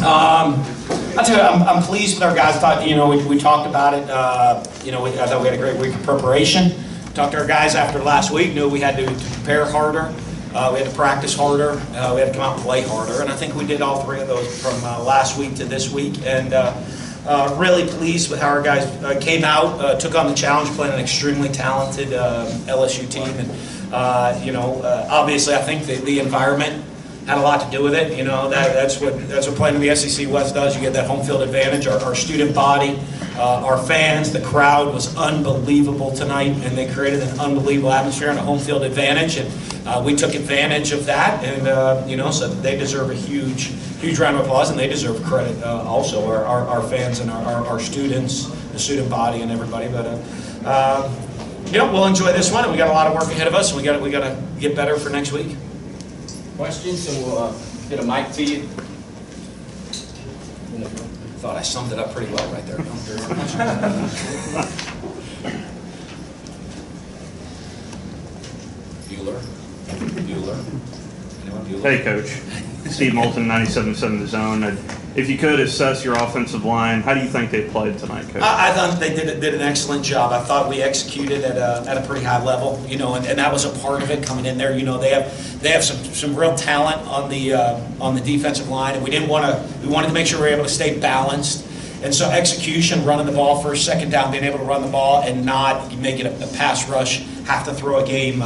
I'll tell you, I'm pleased with our guys. We talked about it. I thought we had a great week of preparation. Talked to our guys after last week. Knew we had to prepare harder. We had to practice harder. We had to come out and play harder. And I think we did all three of those from last week to this week. And really pleased with how our guys came out, took on the challenge, playing an extremely talented LSU team. And obviously, I think the environment had a lot to do with it. That's what playing in the SEC West does. You get that home field advantage. Our student body, our fans, the crowd was unbelievable tonight, and they created an unbelievable atmosphere and a home field advantage. And we took advantage of that, and so they deserve a huge round of applause, and they deserve credit also. Our fans and our students, the student body, and everybody. But we'll enjoy this one, and we got a lot of work ahead of us. And we got to get better for next week. Questions, so we'll get a mic to you. Thought I summed it up pretty well right there. Bueller. Anyone Bueller? Hey, Coach. Steve Moulton, 97.7 The Zone. If you could assess your offensive line, how do you think they played tonight, Coach? I thought they did an excellent job. I thought we executed at a pretty high level, and that was a part of it coming in there. They have some real talent on the defensive line, and we wanted to make sure we were able to stay balanced. And so execution, running the ball first, second down, being able to run the ball and not make it a pass rush, have to throw a game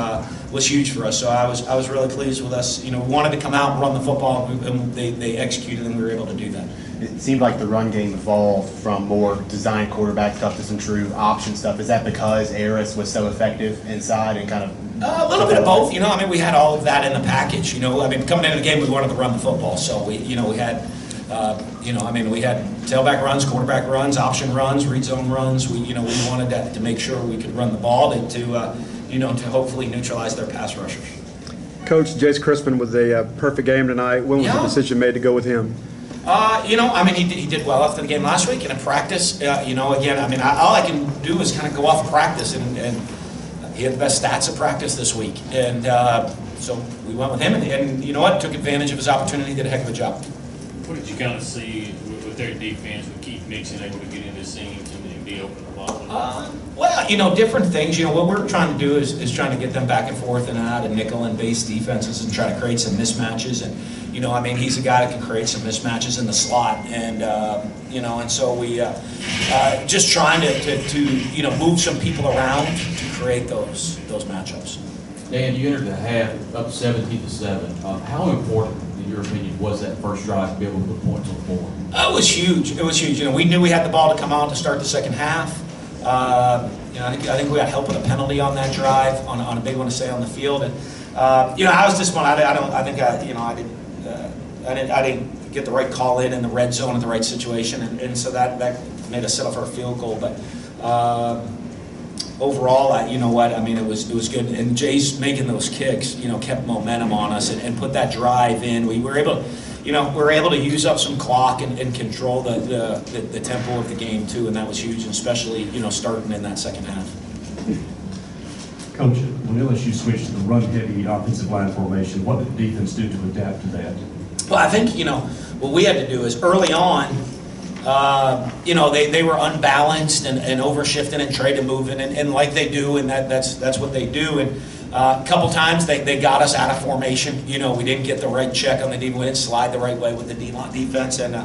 was huge for us. So I was really pleased with us. We wanted to come out and run the football, and they executed, and we were able to do that. It seemed like the run game evolved from more design quarterback stuff to some true option stuff. Is that because Harris was so effective inside and kind of a little bit of both? We had all of that in the package. Coming into the game, we wanted to run the football, so we had. We had tailback runs, quarterback runs, option runs, read zone runs. We wanted to make sure we could run the ball to hopefully neutralize their pass rushers. Coach, Jace Crispin was a perfect game tonight. When was the decision made to go with him? He did well after the game last week, and in practice, all I can do is kind of go off of practice, and he had the best stats at practice this week, and so we went with him, and you know what, took advantage of his opportunity, did a heck of a job. What did you kind of see with their defense, with Keith Mixon able to get into seams and be open a lot? Different things. What we're trying to do is trying to get them back and forth and out of nickel and base defenses and try to create some mismatches. And he's a guy that can create some mismatches in the slot. And and so we just trying to move some people around to create those matchups. Dan, you entered the half up 17-7. How important, in your opinion, was that first drive to be able to put points on the board? It was huge. It was huge. We knew we had the ball to come out to start the second half. I think we got help with a penalty on that drive, on a big one to stay on the field. And I was disappointed. I didn't get the right call in the red zone at the right situation, and so that made us settle for a field goal. But overall, it was good. And Jay's making those kicks, kept momentum on us and put that drive in. We were able to use up some clock and control the tempo of the game too, and that was huge, and especially starting in that second half. Coach, when LSU switched to the run-heavy offensive line formation, what did the defense do to adapt to that? Well, I think what we had to do is early on. They were unbalanced and overshifting and trade and moving and like they do, and that's what they do. And a couple times they got us out of formation. We didn't get the right check on the defense. We didn't slide the right way with the D-line defense, and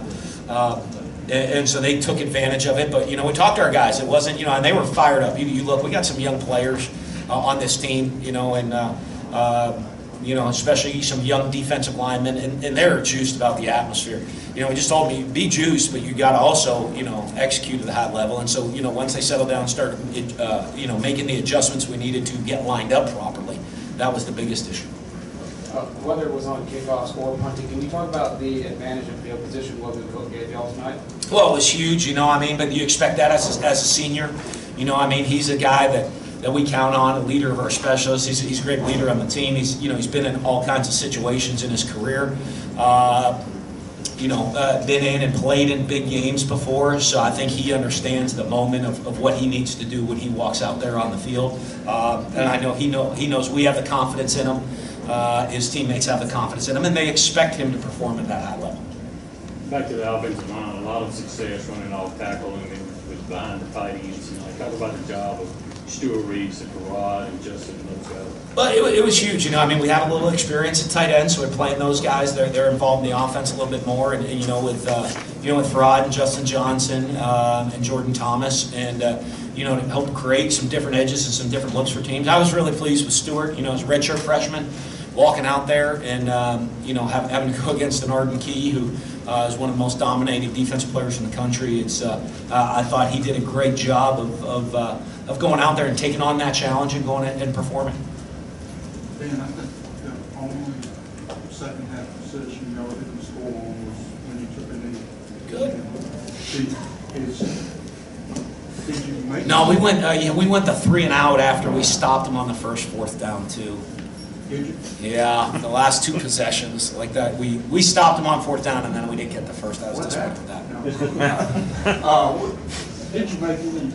so they took advantage of it. But we talked to our guys. It wasn't and they were fired up. You look, we got some young players on this team. Especially some young defensive linemen, and they're juiced about the atmosphere. He just told me, be juiced, but you got to also, execute at a high level. And so, once they settled down and started, making the adjustments we needed to get lined up properly, that was the biggest issue. Whether it was on kickoffs or punting, can you talk about the advantage of field position what the coach gave y'all tonight? Well, it was huge, but you expect that as a senior. He's a guy that we count on, a leader of our specialists. He's a great leader on the team. He's been in all kinds of situations in his career. Been in and played in big games before, so I think he understands the moment of what he needs to do when he walks out there on the field. And I know he knows we have the confidence in him. His teammates have the confidence in him, and they expect him to perform at that high level. Back to the offensive line, a lot of success running off tackle and then with behind the tight ends. Talk about the job of Stuart Reeves and Parrott and Justin and those guys. Well, it was huge. I mean, we have a little experience at tight end, so we're playing those guys. They're involved in the offense a little bit more, and with Parrott and Justin Johnson and Jordan Thomas, and to help create some different edges and some different looks for teams. I was really pleased with Stewart. As a redshirt freshman, walking out there and having to go against an Arden Key who is one of the most dominating defensive players in the country. I thought he did a great job of going out there and taking on that challenge and going and performing. Dan, I think the only second half position y'all didn't score on was when you took a knee. Good. Did you make? No, we went the 3 and out after we stopped them on the first 4th down too. Did you? Yeah, the last 2 possessions like that. We stopped them on 4th down and then we didn't get the first. I was disappointed with that. Did you make any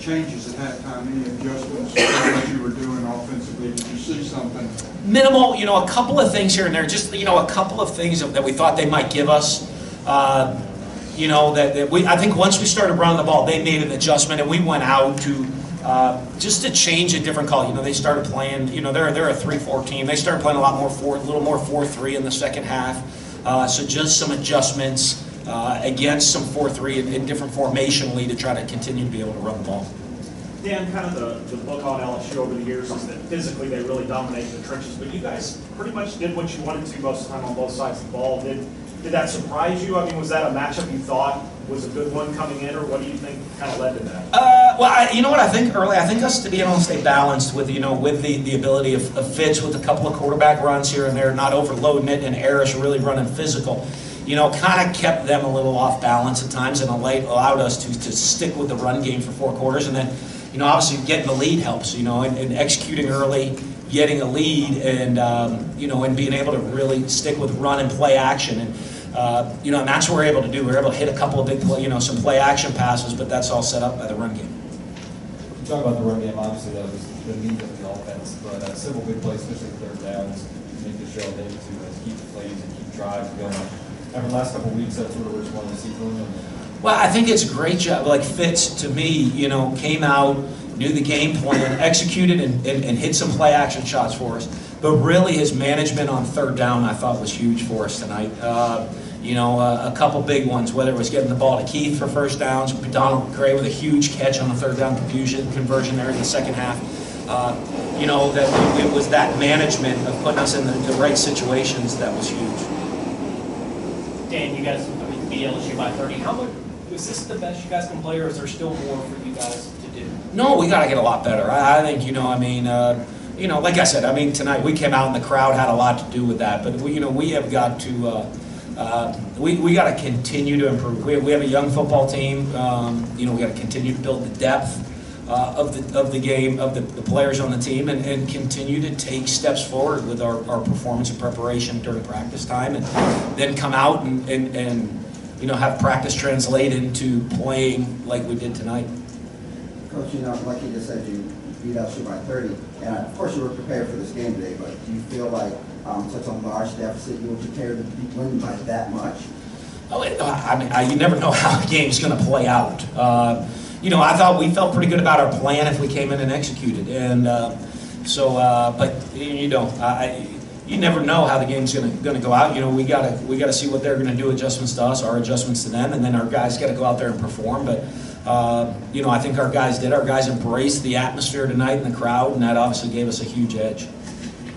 changes at halftime, any adjustments to what you were doing offensively? Did you see something? Minimal, a couple of things here and there, just, a couple of things that we thought they might give us. I think once we started running the ball, they made an adjustment and we went out to just to change a different call. They started playing, they're a 3-4 team. They started playing a little more 4-3 in the second half. So just some adjustments against some 4-3 in different formationally to try to continue to be able to run the ball. Dan, kind of the book on LSU over the years is that physically they really dominated the trenches, but you guys pretty much did what you wanted to most of the time on both sides of the ball. Did that surprise you? I mean, was that a matchup you thought was a good one coming in, or what do you think kind of led to that? What I think early, I think us to be able to stay balanced with, with the ability of Fitz with a couple of quarterback runs here and there, not overloading it, and Harris really running physical, kind of kept them a little off balance at times and allowed us to stick with the run game for 4 quarters. And then, obviously getting the lead helps, and executing early, getting a lead, and, and being able to really stick with run and play action. And, and that's what we're able to do. We're able to hit a couple of big some play action passes, but that's all set up by the run game. You talk about the run game, obviously that was the meat of the offense, but several big plays, especially 3rd downs, make the show able to keep the plays and keep drives going. After the last couple of weeks, that's what we wanted to see from them. Well, I think it's a great job. Like Fitz, to me, came out, knew the game plan, executed and hit some play action shots for us. But really his management on 3rd down I thought was huge for us tonight. A couple big ones, whether it was getting the ball to Keith for 1st downs, Donald Gray with a huge catch on the 3rd down conversion there in the second half. That it was that management of putting us in the right situations that was huge. Dan, you guys beat LSU by 30. How much is this the best you guys can play, or is there still more for you guys to do? No, we got to get a lot better. I think like I said, tonight we came out and the crowd had a lot to do with that. But we have got to we got to continue to improve. We have a young football team. We got to continue to build the depth of the game, of the players on the team, and continue to take steps forward with our performance and preparation during practice time, and then come out and have practice translate into playing like we did tonight. Coach, like you just said, you beat LSU by 30, and of course you were prepared for this game today, but do you feel like such a large deficit, you were prepared to win by that much? You never know how a game's going to play out. I thought we felt pretty good about our plan if we came in and executed, and but you never know how the game's going to go out. We got to see what they're going to do, adjustments to us, our adjustments to them, and then our guys got to go out there and perform. But I think our guys did. Our guys embraced the atmosphere tonight and the crowd, and that obviously gave us a huge edge.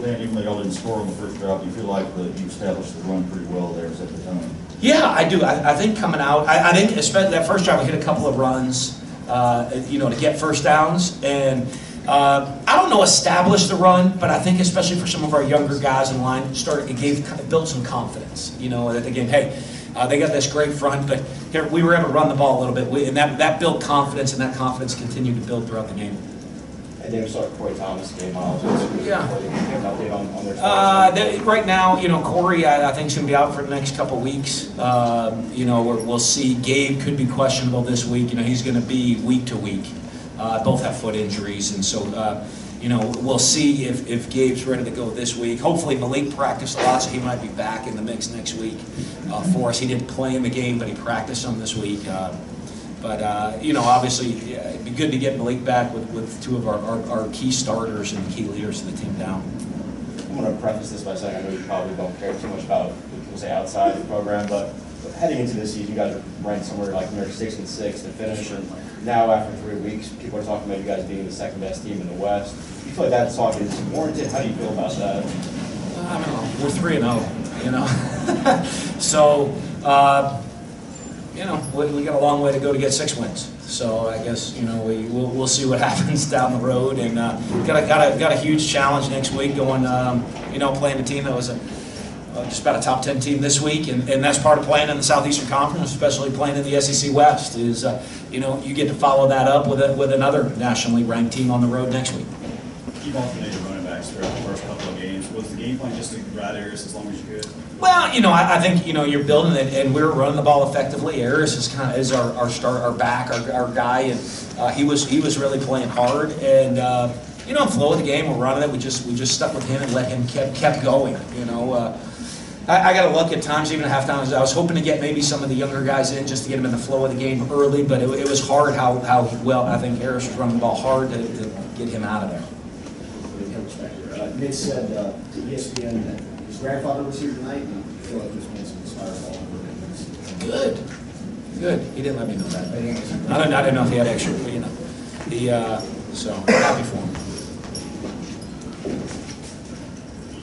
Dan, even though y'all didn't score on the first drive, do you feel like you established the run pretty well there, set the tone? Yeah, I do. I think coming out, I think especially that first drive, we hit a couple of runs, to get 1st downs, and I don't know establish the run, but I think especially for some of our younger guys in line, it built some confidence. That again, hey, they got this great front, but here we were able to run the ball a little bit, and that built confidence, and that confidence continued to build throughout the game. And then we saw Corey Thomas came out. Yeah. On their right now, Corey, I think is going to be out for the next couple of weeks. We'll see. Gabe could be questionable this week. He's going to be week to week. Both have foot injuries, and so you know, we'll see if Gabe's ready to go this week. Hopefully Malik practiced a lot, so he might be back in the mix next week for us. He didn't play in the game, but he practiced some this week. You know, obviously, it'd be good to get Malik back with two of our key starters and key leaders of the team down. I'm going to preface this by saying I know you probably don't care too much about what people say outside the program, but heading into this season, you guys are ranked somewhere like near 6-6 to finish, and now after 3 weeks, people are talking about you guys being the second best team in the West. Do you feel like that talk is warranted? How do you feel about that? I don't know. We're 3-0, you know. So, you know, we got a long way to go to get 6 wins. So I guess, you know, we'll see what happens down the road, and got a huge challenge next week going, you know, playing a team that was just about a top 10 team this week, and that's part of playing in the Southeastern Conference, especially playing in the SEC West. Is you know, you get to follow that up with another nationally ranked team on the road next week. You've alternated running backs throughout the first couple of games. Was the game plan just to ride Harris as long as you could? Well, you know, I think, you know, you're building it, and we're running the ball effectively. Harris is our back, our guy, and he was really playing hard. And you know, flow of the game, we're running it. We just stuck with him and let him kept going. You know, I got to look at times, even at halftime. I was hoping to get maybe some of the younger guys in just to get them in the flow of the game early, but it was hard how well I think Harris was running the ball hard to get him out of there. Nick said to ESPN that his grandfather was here tonight, and I feel like this man some inspired ball. Good. He didn't let me know that. I didn't know if he had extra, but you know, so happy for him.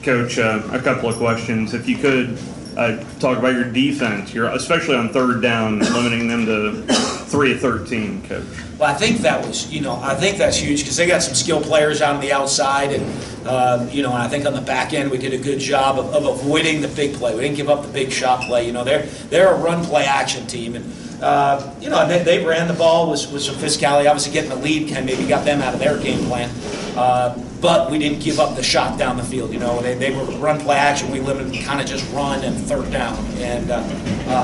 Coach, a couple of questions. If you could talk about your defense, especially on third down, limiting them to 3 of 13, Coach. Well, I think that was, you know, I think that's huge because they got some skilled players out on the outside, and you know, and I think on the back end we did a good job of avoiding the big play. We didn't give up the big shot play. You know, they're a run play action team, and you know, they ran the ball with some physicality. Obviously, getting the lead kind of maybe got them out of their game plan. But we didn't give up the shot down the field. You know, they were run play action. We limited kind of just run and third down, and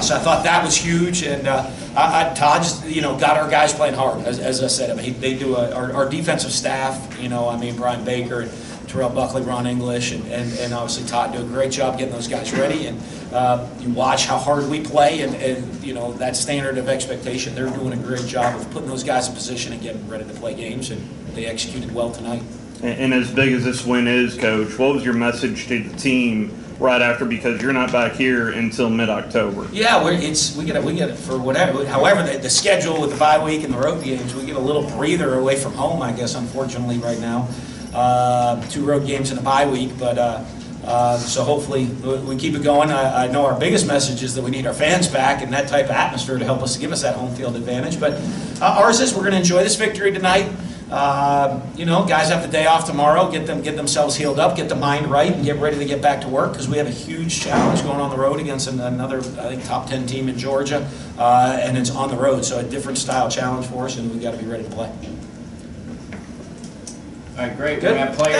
so I thought that was huge. And Todd just, you know, got our guys playing hard. As I said, I mean, they do our defensive staff. You know, I mean, Brian Baker and Terrell Buckley, Ron English, and obviously Todd do a great job getting those guys ready. And you watch how hard we play, and you know, that standard of expectation. They're doing a great job of putting those guys in position and getting ready to play games, and they executed well tonight. And as big as this win is, Coach, what was your message to the team right after? Because you're not back here until mid-October. Yeah, we get it for whatever. However, the schedule with the bye week and the road games, we get a little breather away from home, I guess, unfortunately, right now. 2 road games in the bye week, but so hopefully we keep it going. I know our biggest message is that we need our fans back and that type of atmosphere to help us, to give us that home field advantage. But ours is we're going to enjoy this victory tonight. You know, guys have the day off tomorrow. Get themselves healed up, get the mind right, and get ready to get back to work because we have a huge challenge going on the road against another, I think, top 10 team in Georgia, and it's on the road, so a different style challenge for us, and we've got to be ready to play. All right, great. Good. We're going to play.